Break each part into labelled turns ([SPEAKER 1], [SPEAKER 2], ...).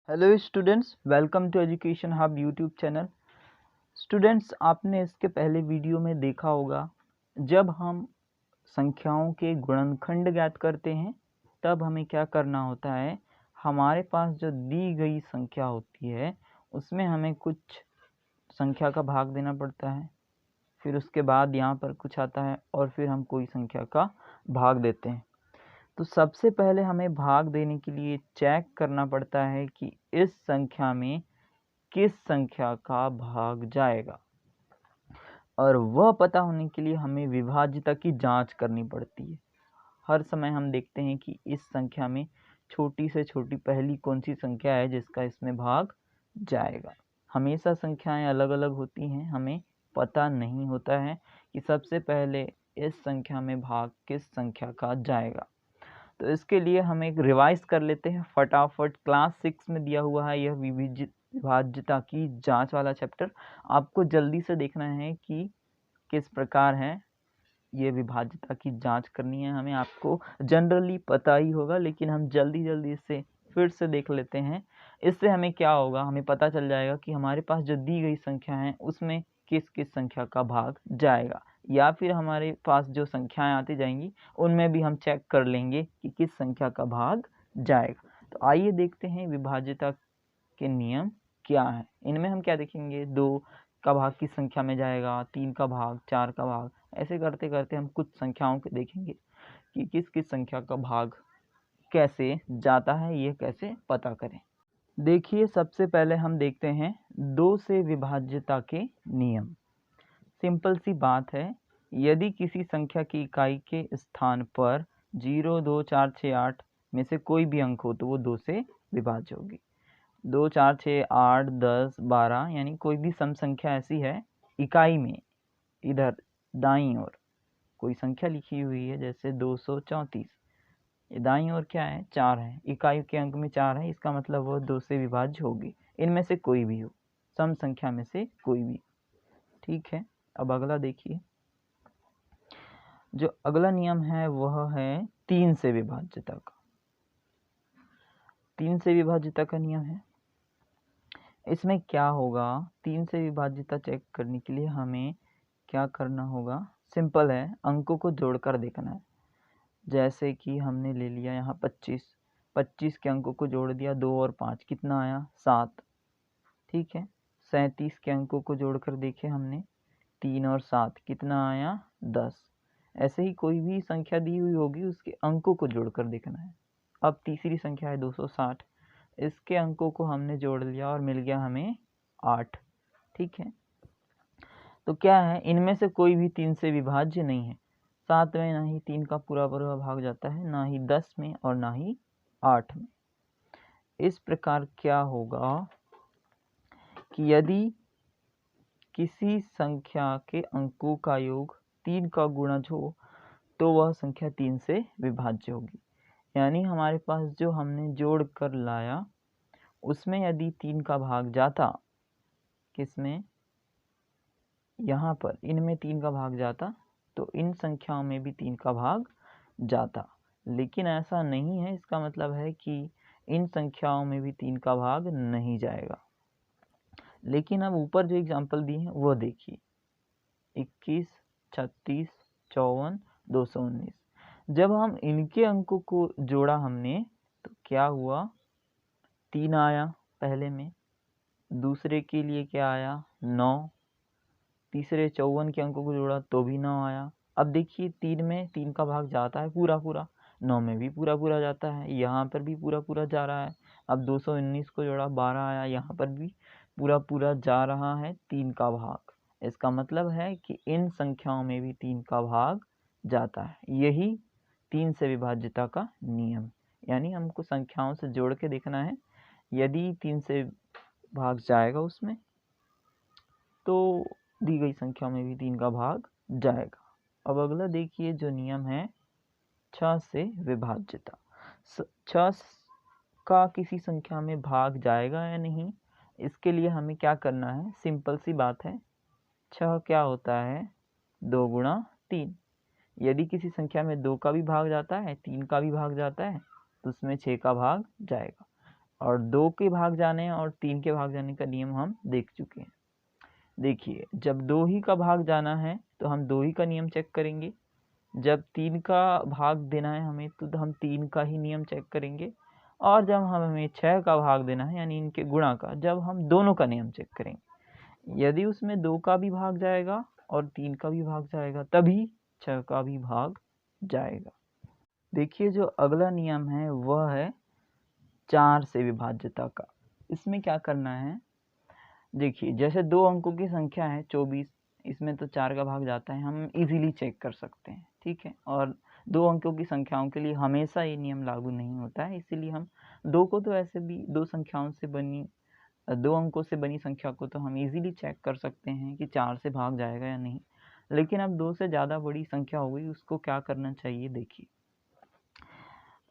[SPEAKER 1] Hello students, welcome to education hub YouTube channel. Students, आपने इसके पहले वीडियो में देखा होगा, जब हम संख्याओं के गुणनखंड ज्ञात करते हैं तब हमें क्या करना होता है। हमारे पास जो दी गई संख्या होती है उसमें हमें कुछ संख्या का भाग देना पड़ता है, फिर उसके बाद यहाँ पर कुछ आता है और फिर हम कोई संख्या का भाग देते हैं। तो सबसे पहले हमें भाग देने के लिए चेक करना पड़ता है कि इस संख्या में किस संख्या का भाग जाएगा, और वह पता होने के लिए हमें विभाज्यता की जांच करनी पड़ती है। हर समय हम देखते हैं कि इस संख्या में छोटी से छोटी पहली कौन सी संख्या है जिसका इसमें भाग जाएगा। हमेशा संख्याएं अलग अलग होती हैं, हमें पता नहीं होता है कि सबसे पहले इस संख्या में भाग किस संख्या का जाएगा। तो इसके लिए हम एक रिवाइज कर लेते हैं फटाफट। क्लास 6 में दिया हुआ है यह विभाज्यता की जांच वाला चैप्टर। आपको जल्दी से देखना है कि किस प्रकार है ये विभाज्यता की जांच करनी है हमें। आपको जनरली पता ही होगा, लेकिन हम जल्दी इसे फिर से देख लेते हैं। इससे हमें क्या होगा, हमें पता चल जाएगा कि हमारे पास जो दी गई संख्या है उसमें किस किस संख्या का भाग जाएगा, या फिर हमारे पास जो संख्याएं आती जाएंगी उनमें भी हम चेक कर लेंगे कि किस संख्या का भाग जाएगा। तो आइए देखते हैं विभाज्यता के नियम क्या है। इनमें हम क्या देखेंगे, 2 का भाग किस संख्या में जाएगा, 3 का भाग, 4 का भाग, ऐसे करते करते हम कुछ संख्याओं को देखेंगे कि किस किस संख्या का भाग कैसे जाता है, ये कैसे पता करें। देखिए, सबसे पहले हम देखते हैं 2 से विभाज्यता के नियम। सिंपल सी बात है, यदि किसी संख्या की इकाई के स्थान पर 0, 2, 4, 6, 8 में से कोई भी अंक हो तो वो 2 से विभाज्य होगी। 2, 4, 6, 8, 10, 12 यानी कोई भी सम संख्या ऐसी है इकाई में, इधर दाईं ओर कोई संख्या लिखी हुई है जैसे 234, ये दाईं ओर क्या है, 4 है, इकाई के अंक में 4 है, इसका मतलब वह 2 से विभाज्य होगी। इनमें से कोई भी हो, सम संख्या में से कोई भी। ठीक है, अब अगला देखिए, जो अगला नियम है वह है 3 से विभाज्यता का। 3 से विभाज्यता का नियम है, इसमें क्या होगा, 3 से विभाज्यता चेक करने के लिए हमें क्या करना होगा। सिंपल है, अंकों को जोड़कर देखना है। जैसे कि हमने ले लिया यहाँ 25 के अंकों को जोड़ दिया, 2 और 5 कितना आया, 7। ठीक है, 37 के अंकों को जोड़कर देखे हमने, 3 और 7 कितना आया, 10। ऐसे ही कोई भी संख्या दी हुई होगी उसके अंकों को जोड़कर देखना है। अब तीसरी संख्या है 260, इसके अंकों को हमने जोड़ लिया और मिल गया हमें 8। ठीक है, तो क्या है, इनमें से कोई भी 3 से विभाज्य नहीं है। 7 में ना ही 3 का पूरा पूरा भाग जाता है, ना ही 10 में और ना ही 8 में। इस प्रकार क्या होगा कि यदि किसी संख्या के अंकों का योग 3 का गुणज हो तो वह संख्या 3 से विभाज्य होगी। यानी हमारे पास जो हमने जोड़ कर लाया उसमें यदि 3 का भाग जाता, किसमें, यहाँ पर इनमें 3 का भाग जाता तो इन संख्याओं में भी 3 का भाग जाता, लेकिन ऐसा नहीं है। इसका मतलब है कि इन संख्याओं में भी 3 का भाग नहीं जाएगा। लेकिन अब ऊपर जो एग्जाम्पल दी है वो देखिए, 21, 36, 54, 219। जब हम इनके अंकों को जोड़ा हमने तो क्या हुआ, 3 आया पहले में, दूसरे के लिए क्या आया, 9, तीसरे 54 के अंकों को जोड़ा तो भी 9 आया। अब देखिए, 3 में 3 का भाग जाता है पूरा पूरा, 9 में भी पूरा पूरा जाता है, यहाँ पर भी पूरा पूरा जा रहा है। अब 219 को जोड़ा, 12 आया, यहाँ पर भी पूरा पूरा जा रहा है 3 का भाग। इसका मतलब है कि इन संख्याओं में भी 3 का भाग जाता है। यही 3 से विभाज्यता का नियम, यानी हमको संख्याओं से जोड़ के देखना है। यदि 3 से भाग जाएगा उसमें तो दी गई संख्या में भी 3 का भाग जाएगा। अब अगला देखिए, जो नियम है 6 से विभाज्यता। 6 का किसी संख्या में भाग जाएगा या नहीं, इसके लिए हमें क्या करना है, सिंपल सी बात है। 6 क्या होता है, 2 गुणा 3। यदि किसी संख्या में 2 का भी भाग जाता है, 3 का भी भाग जाता है तो उसमें 6 का भाग जाएगा। और 2 के भाग जाने और 3 के भाग जाने का नियम हम देख चुके हैं। देखिए, जब 2 ही का भाग जाना है तो हम 2 ही का नियम चेक करेंगे, जब 3 का भाग देना है हमें तो हम 3 का ही नियम चेक करेंगे, और जब हमें 6 का भाग देना है यानी इनके गुणा का, जब हम दोनों का नियम चेक करेंगे। यदि उसमें 2 का भी भाग जाएगा और 3 का भी भाग जाएगा तभी 6 का भी भाग जाएगा। देखिए, जो अगला नियम है वह है 4 से विभाज्यता का। इसमें क्या करना है, देखिए जैसे 2 अंकों की संख्या है 24, इसमें तो 4 का भाग जाता है, हम इजीली चेक कर सकते हैं, ठीक है। और 2 अंकों की संख्याओं के लिए हमेशा ये नियम लागू नहीं होता है, इसीलिए हम 2 को तो ऐसे भी 2 संख्याओं से बनी 2 अंकों से बनी संख्या को तो हम इजीली चेक कर सकते हैं कि 4 से भाग जाएगा या नहीं। लेकिन अब 2 से ज़्यादा बड़ी संख्या हो गई, उसको क्या करना चाहिए, देखिए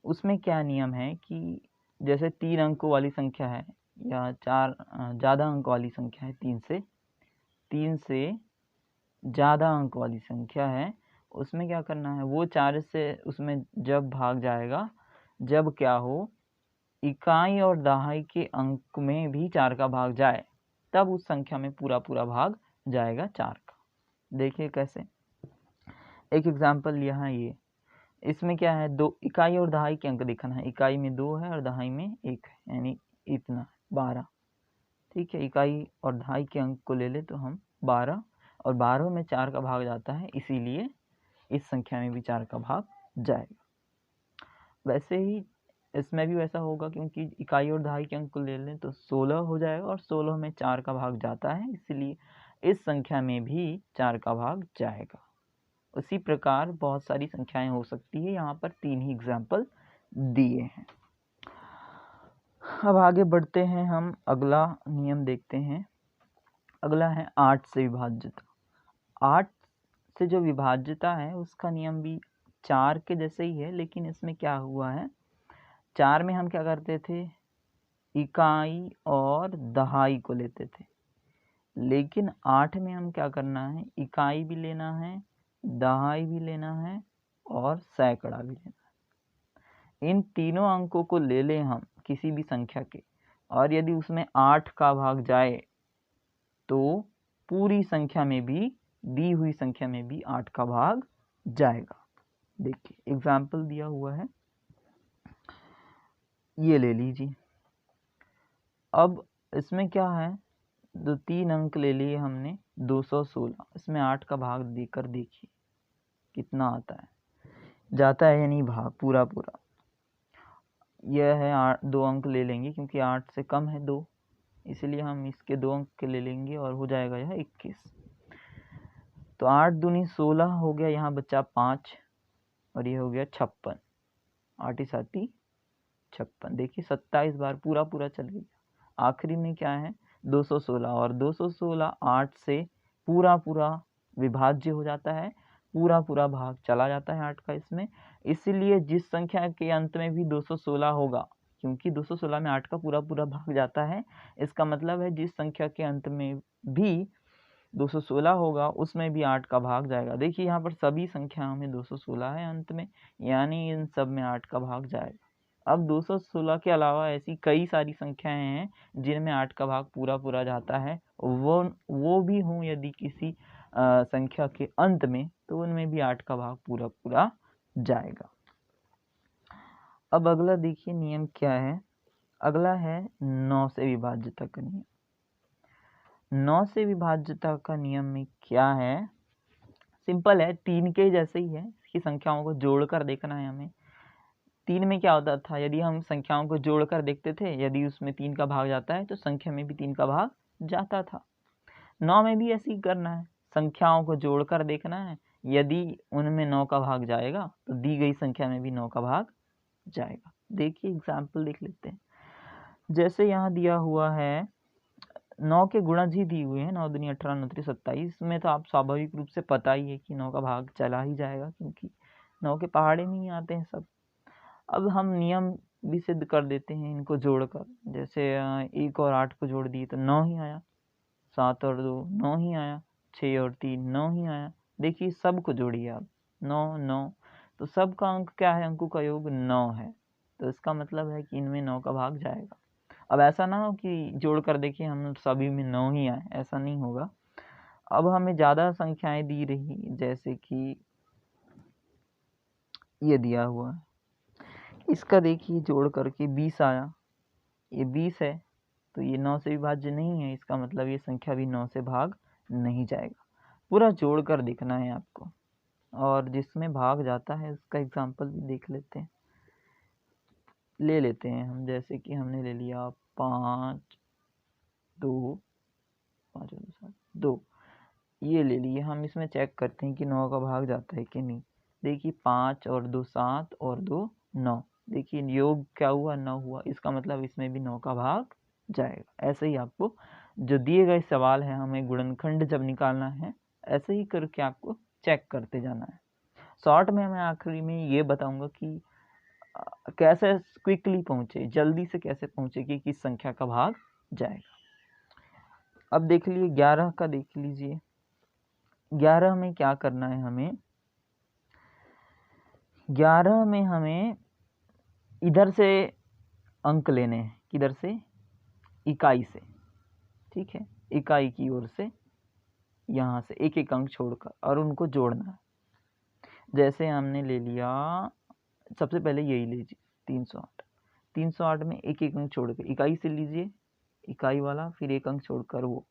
[SPEAKER 1] उसमें क्या नियम है कि जैसे 3 अंकों वाली संख्या है या 4 ज़्यादा अंक वाली संख्या है, 3 से ज़्यादा अंक वाली संख्या है, उसमें क्या करना है, वो 4 से उसमें जब भाग जाएगा, जब क्या हो, इकाई और दहाई के अंक में भी 4 का भाग जाए, तब उस संख्या में पूरा पूरा भाग जाएगा 4 का। देखिए कैसे, एक एग्जाम्पल यहाँ ये, इसमें क्या है, 2 इकाई और दहाई के अंक देखना है, इकाई में 2 है और दहाई में 1 है, यानी इतना 12, ठीक है। इकाई और दहाई के अंक को ले ले तो हम 12, और 12 में 4 का भाग जाता है, इसीलिए इस संख्या में भी 4 का भाग जाएगा। वैसे ही इसमें भी वैसा होगा, क्योंकि इकाई और दहाई के अंक को ले लें तो 16 हो जाएगा, और 16 में 4 का भाग जाता है, इसलिए इस संख्या में भी 4 का भाग जाएगा। उसी प्रकार बहुत सारी संख्याएं हो सकती है, यहाँ पर 3 ही एग्जाम्पल दिए हैं। अब आगे बढ़ते हैं, हम अगला नियम देखते हैं। अगला है 8 से विभाज्यता। 8 से जो विभाज्यता है उसका नियम भी 4 के जैसे ही है, लेकिन इसमें क्या हुआ है, 4 में हम क्या करते थे, इकाई और दहाई को लेते थे, लेकिन 8 में हम क्या करना है, इकाई भी लेना है, दहाई भी लेना है और सैकड़ा भी लेना है। इन तीनों अंकों को ले लें हम किसी भी संख्या के, और यदि उसमें 8 का भाग जाए तो पूरी संख्या में भी, दी हुई संख्या में भी 8 का भाग जाएगा। देखिए एग्जाम्पल दिया हुआ है, ये ले लीजिए। अब इसमें क्या है, 3 अंक ले लिए हमने, 216, इसमें 8 का भाग देकर देखिए कितना आता है, जाता है या नहीं भाग पूरा पूरा। यह है 2 अंक ले लेंगे, क्योंकि 8 से कम है 2, इसलिए हम इसके 2 अंक के ले लेंगे और हो जाएगा यह 21। तो 8 दूनी 16 हो गया, यहाँ बच्चा 5 और ये हो गया 56, 8 साथी 56। देखिए 27 बार पूरा पूरा चल गया। आखिरी में क्या है, 216, और 216 8 से पूरा पूरा विभाज्य हो जाता है, पूरा पूरा भाग चला जाता है 8 का इसमें, इसलिए जिस संख्या के अंत में भी 216 होगा, क्योंकि 216 में 8 का पूरा पूरा भाग जाता है, इसका मतलब है जिस संख्या के अंत में भी 216 होगा उसमें भी 8 का भाग जाएगा। देखिए यहाँ पर सभी संख्याओं में 216 है अंत में, यानी इन सब में 8 का भाग जाएगा। अब 216 के अलावा ऐसी कई सारी संख्याएं हैं जिनमें 8 का भाग पूरा पूरा जाता है, वो भी हों यदि किसी संख्या के अंत में, तो उनमें भी 8 का भाग पूरा पूरा जाएगा। अब अगला देखिए नियम क्या है, अगला है 9 से विभाज्यता का नियम। 9 से विभाज्यता का नियम में क्या है, सिंपल है, 3 के जैसे ही है, इसकी संख्याओं को जोड़कर देखना है हमें। 3 में क्या होता था, यदि हम संख्याओं को जोड़कर देखते थे, यदि उसमें 3 का भाग जाता है तो संख्या में भी 3 का भाग जाता था। 9 में भी ऐसे ही करना है, संख्याओं को जोड़कर देखना है, यदि उनमें 9 का भाग जाएगा तो दी गई संख्या में भी 9 का भाग जाएगा। देखिए एग्जाम्पल देख लेते हैं, जैसे यहाँ दिया हुआ है 9 के गुणज ही दिए हुए हैं, 9 दूनी 18, 9 त्रिक 27 में तो आप स्वाभाविक रूप से पता ही है कि 9 का भाग चला ही जाएगा, क्योंकि 9 के पहाड़े में ही आते हैं सब। अब हम नियम भी सिद्ध कर देते हैं इनको जोड़कर, जैसे 1 और 8 को जोड़ दिए तो 9 ही आया, 7 और 2 9 ही आया, 6 और 3 9 ही आया। देखिए सब को जोड़िए आप, 9 9, तो सब का अंक क्या है, अंकों का योग 9 है, तो इसका मतलब है कि इनमें 9 का भाग जाएगा। अब ऐसा ना हो कि जोड़ कर देखिए हम सभी में 9 ही आए, ऐसा नहीं होगा। अब हमें ज़्यादा संख्याएं दी रही, जैसे कि ये दिया हुआ है, इसका देखिए जोड़ करके 20 आया, ये 20 है तो ये 9 से विभाज्य नहीं है, इसका मतलब ये संख्या भी 9 से भाग नहीं जाएगा। पूरा जोड़ कर देखना है आपको, और जिसमें भाग जाता है उसका एग्जाम्पल भी देख लेते हैं, ले लेते हैं हम। जैसे कि हमने ले लिया 5 2 5 2, ये ले लिए हम। इसमें चेक करते हैं कि 9 का भाग जाता है कि नहीं। देखिए 5 और 2 7 और 2 9, देखिए योग क्या हुआ, 9 हुआ, इसका मतलब इसमें भी 9 का भाग जाएगा। ऐसे ही आपको जो दिए गए सवाल है, हमें गुणनखंड जब निकालना है, ऐसे ही करके आपको चेक करते जाना है। शॉर्ट में मैं आखिरी में ये बताऊंगा कि कैसे क्विकली पहुंचे, जल्दी से कैसे पहुंचे कि किस संख्या का भाग जाएगा। अब देख लीजिए 11 का, देख लीजिए 11 में क्या करना है हमें। 11 में हमें इधर से अंक लेने हैं, किधर से, इकाई से, ठीक है, इकाई की ओर से यहाँ से एक एक अंक छोड़कर, और उनको जोड़ना है। जैसे हमने ले लिया, सबसे पहले यही लीजिए 308, 308 में एक एक अंक छोड़ के इकाई से लीजिए, इकाई वाला, फिर एक अंक छोड़कर वो,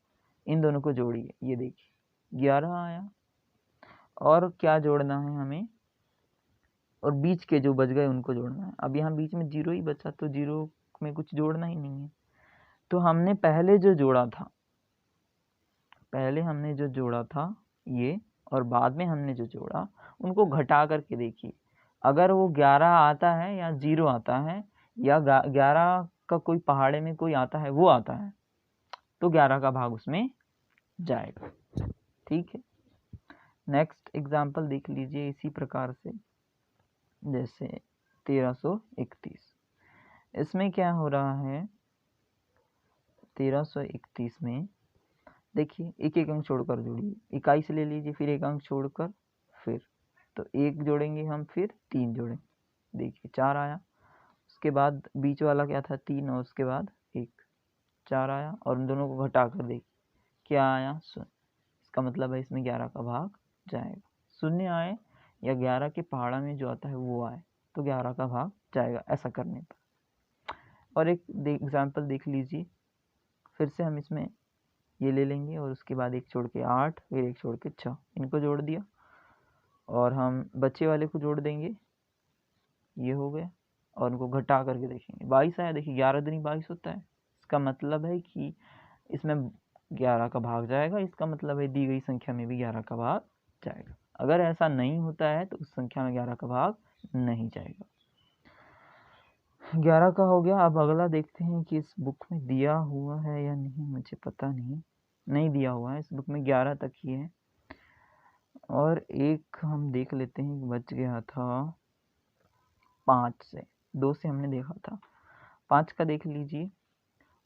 [SPEAKER 1] इन दोनों को जोड़िए, ये देखिए 11 आया। और क्या जोड़ना है हमें, और बीच के जो बच गए उनको जोड़ना है। अब यहाँ बीच में 0 ही बचा, तो 0 में कुछ जोड़ना ही नहीं है। तो हमने पहले जो जोड़ा था, पहले हमने जो जोड़ा था ये, और बाद में हमने जो जोड़ा, उनको घटा करके देखिए, अगर वो 11 आता है या 0 आता है, या 11 का कोई पहाड़े में कोई आता है, वो आता है, तो 11 का भाग उसमें जाएगा। ठीक है, नेक्स्ट एग्जाम्पल देख लीजिए इसी प्रकार से। जैसे 1331, इसमें क्या हो रहा है, 1331 में देखिए एक एक अंक छोड़कर जोड़िए, इकाई से ले लीजिए, फिर एक अंक छोड़कर, फिर तो एक जोड़ेंगे हम, फिर 3 जोड़ेंगे, देखिए 4 आया। उसके बाद बीच वाला क्या था, 3, और उसके बाद 1, 4 आया, और उन दोनों को घटा कर देखिए क्या आया, 0। इसका मतलब है इसमें 11 का भाग जाएगा। 0 आए या 11 के पहाड़ा में जो आता है वो आए, तो 11 का भाग जाएगा, ऐसा करने पर। और एक एग्जाम्पल देख लीजिए, फिर से हम इसमें ये ले लेंगे, और उसके बाद एक छोड़ के 8, फिर एक छोड़ के 6, इनको जोड़ दिया, और हम बच्चे वाले को जोड़ देंगे, ये हो गया, और उनको घटा करके देखेंगे 22 आया। देखिए 11 दूनी 22 होता है, इसका मतलब है कि इसमें 11 का भाग जाएगा, इसका मतलब है दी गई संख्या में भी 11 का भाग जाएगा। अगर ऐसा नहीं होता है तो उस संख्या में 11 का भाग नहीं जाएगा। 11 का हो गया। अब अगला देखते हैं कि इस बुक में दिया हुआ है या नहीं, मुझे पता नहीं दिया हुआ है, इस बुक में 11 तक ही है। और एक हम देख लेते हैं, बच गया था 5 से, 2 से हमने देखा था। 5 का देख लीजिए,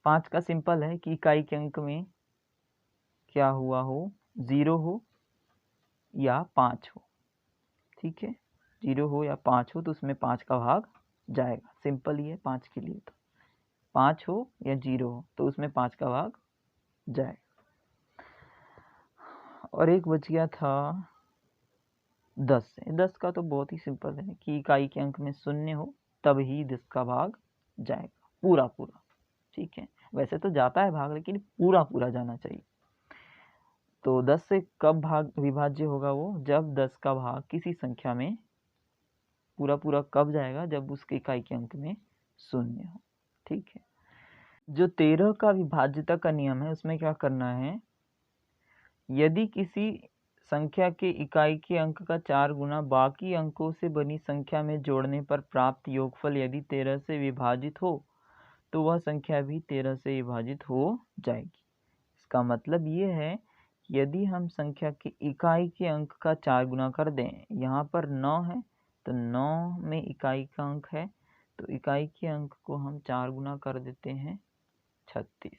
[SPEAKER 1] 5 का सिंपल है कि इकाई के अंक में क्या हुआ हो, 0 हो या 5 हो, ठीक है, 0 हो या 5 हो तो उसमें 5 का भाग जाएगा। सिंपल ही है 5 के लिए, तो 5 हो या 0 हो तो उसमें 5 का भाग जाएगा। और एक बच गया था 10 से। 10 का तो बहुत ही सिंपल है कि इकाई के अंक में 0 हो तब ही 10 का भाग जाएगा, पूरा पूरा, ठीक है। वैसे तो जाता है भाग, लेकिन पूरा पूरा जाना चाहिए। तो 10 से कब भाग विभाज्य होगा वो, जब 10 का भाग किसी संख्या में पूरा पूरा कब जाएगा, जब उसके इकाई के अंक में 0 हो, ठीक है। जो 13 का विभाज्यता का नियम है, उसमें क्या करना है, यदि किसी संख्या के इकाई के अंक का 4 गुना बाकी अंकों से बनी संख्या में जोड़ने पर प्राप्त योगफल यदि 13 से विभाजित हो तो वह संख्या भी 13 से विभाजित हो जाएगी। इसका मतलब ये है, यदि हम संख्या की इकाई के अंक का 4 गुना कर दें, यहाँ पर 9 है तो 9 में इकाई का अंक है, तो इकाई के अंक को हम 4 गुना कर देते हैं 36,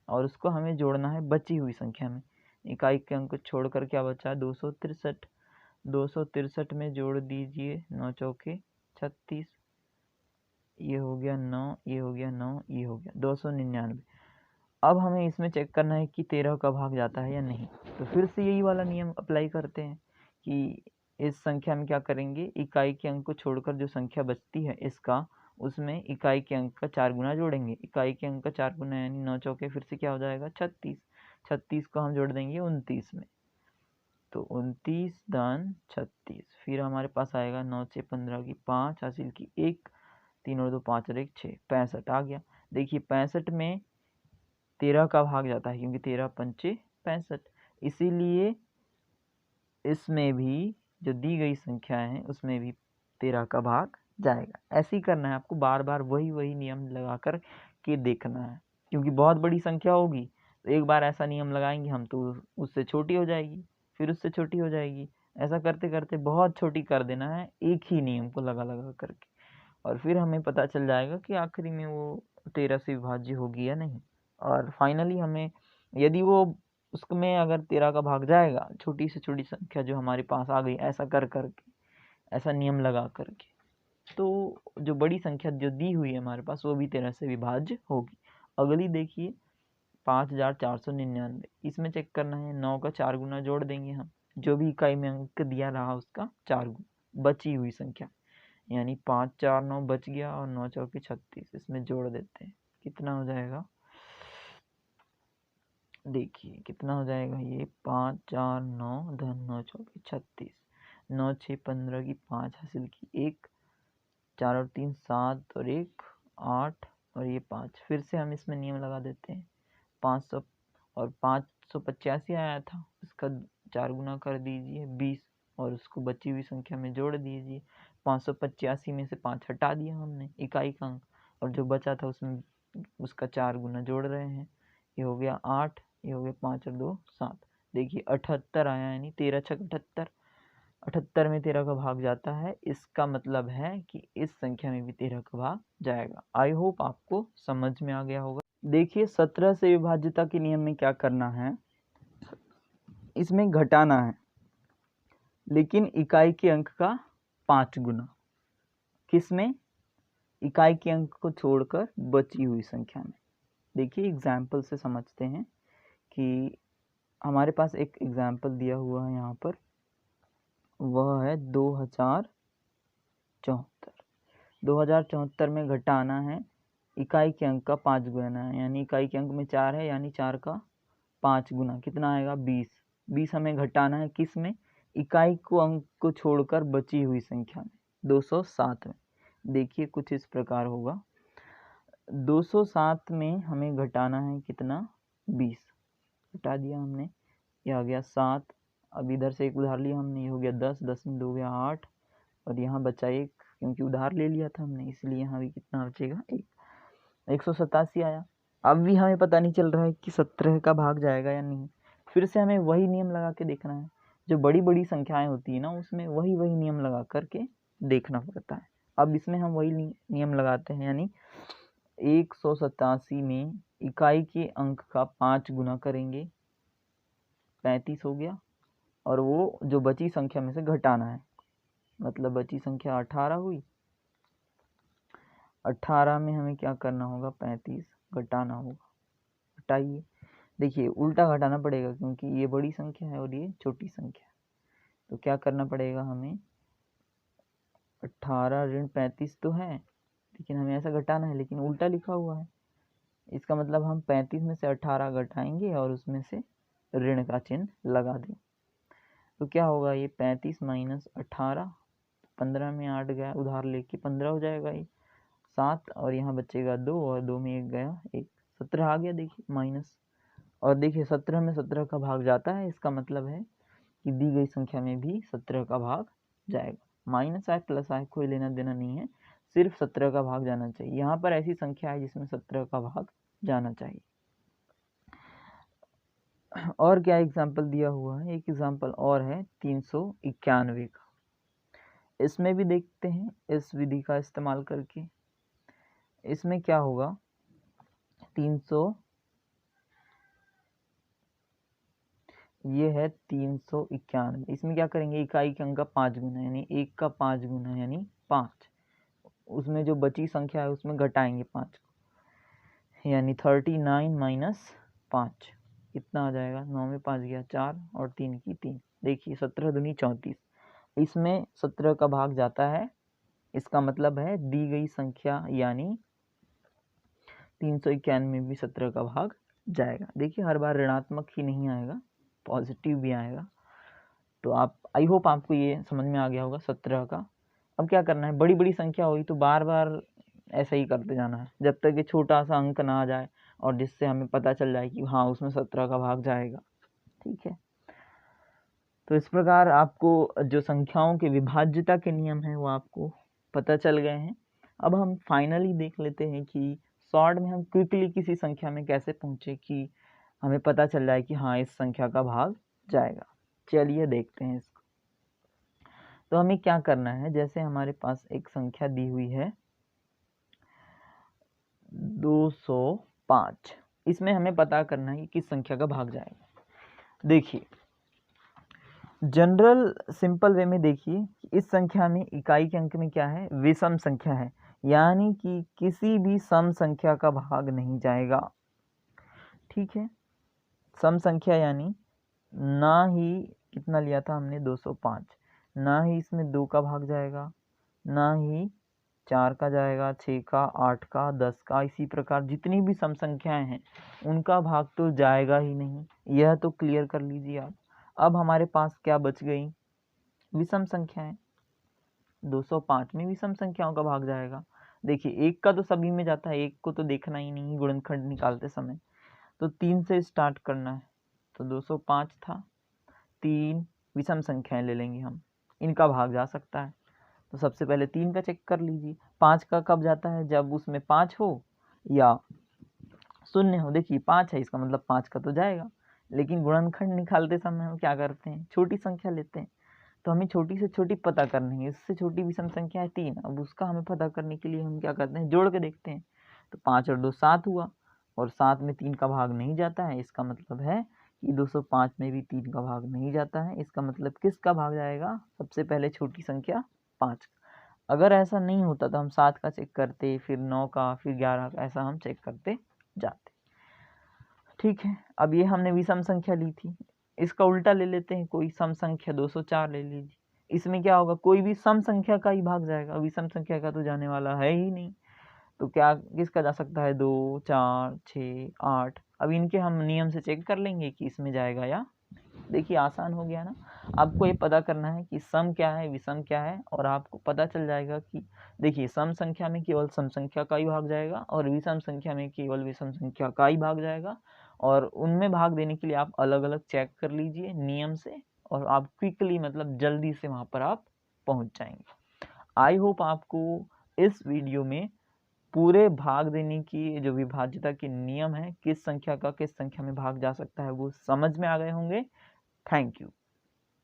[SPEAKER 1] और उसको हमें जोड़ना है बची हुई संख्या में। इकाई के अंक को छोड़कर क्या बचा, 263, 263 में जोड़ दीजिए 9 चौके 36, ये हो गया 9, ये हो गया 9, ये हो गया 299। अब हमें इसमें चेक करना है कि 13 का भाग जाता है या नहीं। तो फिर से यही वाला नियम अप्लाई करते हैं कि इस संख्या में क्या करेंगे, इकाई के अंक को छोड़कर जो संख्या बचती है इसका, उसमें इकाई के अंक का 4 गुना जोड़ेंगे। इकाई के अंक का 4 गुना यानी 9 चौके फिर से क्या हो जाएगा 36। 36 को हम जोड़ देंगे 29 में, तो 29 दान 36। फिर हमारे पास आएगा 9 से 15 की 5, हासिल की 1, 3 और 2 5 और 1 6, 65 आ गया। देखिए 65 में 13 का भाग जाता है क्योंकि 13 पंचे 65, इसीलिए इसमें भी जो दी गई संख्या है उसमें भी 13 का भाग जाएगा। ऐसे ही करना है आपको, बार बार वही नियम लगा कर के देखना है, क्योंकि बहुत बड़ी संख्या होगी तो एक बार ऐसा नियम लगाएंगे हम तो उससे छोटी हो जाएगी, फिर उससे छोटी हो जाएगी, ऐसा करते करते बहुत छोटी कर देना है एक ही नियम को लगा लगा करके, और फिर हमें पता चल जाएगा कि आखिरी में वो 13 से विभाज्य होगी या नहीं। और फाइनली हमें यदि वो उसमें अगर 13 का भाग जाएगा, छोटी से छोटी संख्या जो हमारे पास आ गई ऐसा कर करके, ऐसा नियम लगा करके, तो जो बड़ी संख्या जो दी हुई है हमारे पास वो भी 13 से विभाज्य होगी। अगली देखिए 5499, इसमें चेक करना है 9 का 4 गुना जोड़ देंगे हम, जो भी इकाई में अंक दिया रहा उसका 4 गुना बची हुई संख्या, यानी 5 4 9 बच गया और 9 चौके 36, इसमें जोड़ देते हैं, कितना हो जाएगा, देखिए कितना हो जाएगा ये 5 4 9 धन 9 चौके 36, 9 6 15 की 5, हासिल की 1, 4 और 3 7 और 1 8 और ये 5, फिर से हम इसमें नियम लगा देते हैं। 500 और 585 आया था, इसका 4 गुना कर दीजिए 20 और उसको बची हुई संख्या में जोड़ दीजिए। 585 में से 5 हटा दिया हमने इकाई का अंक, और जो बचा था उसमें उसका 4 गुना जोड़ रहे हैं, ये हो गया 8, ये हो गया 5 और 2 7, देखिए 78 आया, यानी 13 छक 78, 78 में 13 का भाग जाता है, इसका मतलब है कि इस संख्या में भी 13 का भाग जाएगा। आई होप आपको समझ में आ गया होगा। देखिए 17 से विभाज्यता के नियम में क्या करना है, इसमें घटाना है लेकिन इकाई के अंक का 5 गुना, किसमें, इकाई के अंक को छोड़कर बची हुई संख्या में। देखिए एग्जाम्पल से समझते हैं कि हमारे पास एक एग्जाम्पल दिया हुआ है यहाँ पर, वह है 2074। 2074 में घटाना है, इकाई के अंक का 5 गुना है, यानी इकाई के अंक में 4 है, यानी 4 का 5 गुना कितना आएगा 20। 20 हमें घटाना है किस में, इकाई को अंक को छोड़कर बची हुई संख्या में 207 में। देखिए कुछ इस प्रकार होगा, 207 में हमें घटाना है कितना 20, घटा दिया हमने, ये आ गया 7, अब इधर से एक उधार लिया हमने, ये हो गया 10, 10 में 2 गया 8, और यहाँ बचा 1 क्योंकि उधार ले लिया था हमने, इसलिए यहाँ भी कितना बचेगा 1, 187 आया। अब भी हमें पता नहीं चल रहा है कि 17 का भाग जाएगा या नहीं, फिर से हमें वही नियम लगा के देखना है, जो बड़ी बड़ी संख्याएं होती है ना उसमें वही नियम लगा करके देखना पड़ता है। अब इसमें हम वही नियम लगाते हैं, यानी 187 में इकाई के अंक का 5 गुना करेंगे, 35 हो गया, और वो जो बची संख्या में से घटाना है, मतलब बची संख्या 18 हुई, 18 में हमें क्या करना होगा 35 घटाना होगा, घटाइए, देखिए उल्टा घटाना पड़ेगा क्योंकि ये बड़ी संख्या है और ये छोटी संख्या है, तो क्या करना पड़ेगा हमें, 18 ऋण 35 तो है लेकिन हमें ऐसा घटाना है, लेकिन उल्टा लिखा हुआ है, इसका मतलब हम 35 में से 18 घटाएंगे और उसमें से ऋण का चिन्ह लगा दें, तो क्या होगा ये 35 माइनस 18, 15 में 8 गया उधार लेके 15 हो जाएगा ये 7, और यहाँ बचेगा 2 और 2 में 1 गया 1, 17 आ गया, देखिए माइनस, और देखिए 17 में 17 का भाग जाता है, इसका मतलब है कि दी गई संख्या में भी 17 का भाग जाएगा, माइनस आए प्लस आए कोई लेना देना नहीं है, सिर्फ 17 का भाग जाना चाहिए। यहाँ पर ऐसी संख्या है जिसमें 17 का भाग जाना चाहिए। और क्या एग्जाम्पल दिया हुआ है, एक एग्जाम्पल और है 391 का, इसमें भी देखते हैं इस विधि का इस्तेमाल करके। इसमें क्या होगा, 300, ये है 391, इसमें क्या करेंगे, इकाई के अंक का 5 गुना, यानी 1 का 5 गुना यानी 5, उसमें जो बची संख्या है उसमें घटाएंगे 5 को, यानी 39 माइनस 5 कितना आ जाएगा, 9 में 5 गया 4 और 3 की 3। देखिए 17 दूनी 34, इसमें 17 का भाग जाता है, इसका मतलब है दी गई संख्या यानी 391 में भी 17 का भाग जाएगा। देखिए हर बार ऋणात्मक ही नहीं आएगा, पॉजिटिव भी आएगा। तो आप आई होप आपको ये समझ में आ गया होगा 17 का। अब क्या करना है, बड़ी बड़ी संख्या हुई तो बार बार ऐसा ही करते जाना है जब तक कि छोटा सा अंक ना आ जाए और जिससे हमें पता चल जाए कि हाँ उसमें 17 का भाग जाएगा। ठीक है, तो इस प्रकार आपको जो संख्याओं के विभाज्यता के नियम हैं वो आपको पता चल गए हैं। अब हम फाइनली देख लेते हैं कि शॉर्ट में हम क्विकली किसी संख्या में कैसे पहुंचे कि हमें पता चल जाए कि हाँ इस संख्या का भाग जाएगा। चलिए देखते हैं इसको। तो हमें क्या करना है, जैसे हमारे पास एक संख्या दी हुई है 205, इसमें हमें पता करना है कि किस संख्या का भाग जाएगा। देखिए जनरल सिंपल वे में देखिए इस संख्या में इकाई के अंक में क्या है, विषम संख्या है, यानी कि किसी भी सम संख्या का भाग नहीं जाएगा। ठीक है, सम संख्या यानी ना ही कितना लिया था हमने 205, ना ही इसमें 2 का भाग जाएगा, ना ही 4 का जाएगा, 6 का, 8 का, 10 का, इसी प्रकार जितनी भी सम संख्याएं हैं उनका भाग तो जाएगा ही नहीं। यह तो क्लियर कर लीजिए आप। अब हमारे पास क्या बच गई, विषम संख्याएं। 205 में विषम संख्याओं का भाग जाएगा। देखिए 1 का तो सभी में जाता है, 1 को तो देखना ही नहीं गुणनखंड निकालते समय, तो 3 से स्टार्ट करना है। तो 205 था, 3 विषम संख्याएं ले लेंगे हम, इनका भाग जा सकता है। तो सबसे पहले 3 का चेक कर लीजिए। 5 का कब जाता है, जब उसमें 5 हो या 0 हो। देखिए 5 है, इसका मतलब 5 का तो जाएगा, लेकिन गुणनखंड निकालते समय हम क्या करते हैं, छोटी संख्या लेते हैं। तो हमें छोटी से छोटी पता करनी है, इससे छोटी विषम संख्या है 3। अब उसका हमें पता करने के लिए हम क्या करते हैं, जोड़ के देखते हैं। तो 5 और 2 7 हुआ, और 7 में 3 का भाग नहीं जाता है, इसका मतलब है कि 205 में भी 3 का भाग नहीं जाता है। इसका मतलब किसका भाग जाएगा, सबसे पहले छोटी संख्या 5। अगर ऐसा नहीं होता तो हम 7 का चेक करते, फिर 9 का, फिर 11 का, ऐसा हम चेक करते जाते। ठीक है, अब ये हमने विषम संख्या ली थी, इसका उल्टा ले लेते हैं, कोई सम संख्या 204 ले लीजिए। इसमें क्या होगा, कोई भी सम संख्या का ही भाग जाएगा, विषम संख्या का तो जाने वाला है ही नहीं। तो क्या किसका जा सकता है, 2, 4, 6, 8। अब इनके हम नियम से चेक कर लेंगे कि इसमें जाएगा या। देखिए आसान हो गया ना। आपको ये पता करना है कि सम क्या है, विषम क्या है, और आपको पता चल जाएगा कि देखिए सम संख्या में केवल सम संख्या का ही भाग जाएगा और विषम संख्या में केवल विषम संख्या का ही भाग जाएगा। और उनमें भाग देने के लिए आप अलग अलग चेक कर लीजिए नियम से, और आप क्विकली मतलब जल्दी से वहाँ पर आप पहुँच जाएंगे। आई होप आपको इस वीडियो में पूरे भाग देने की जो विभाज्यता के नियम है, किस संख्या का किस संख्या में भाग जा सकता है, वो समझ में आ गए होंगे। Thank you.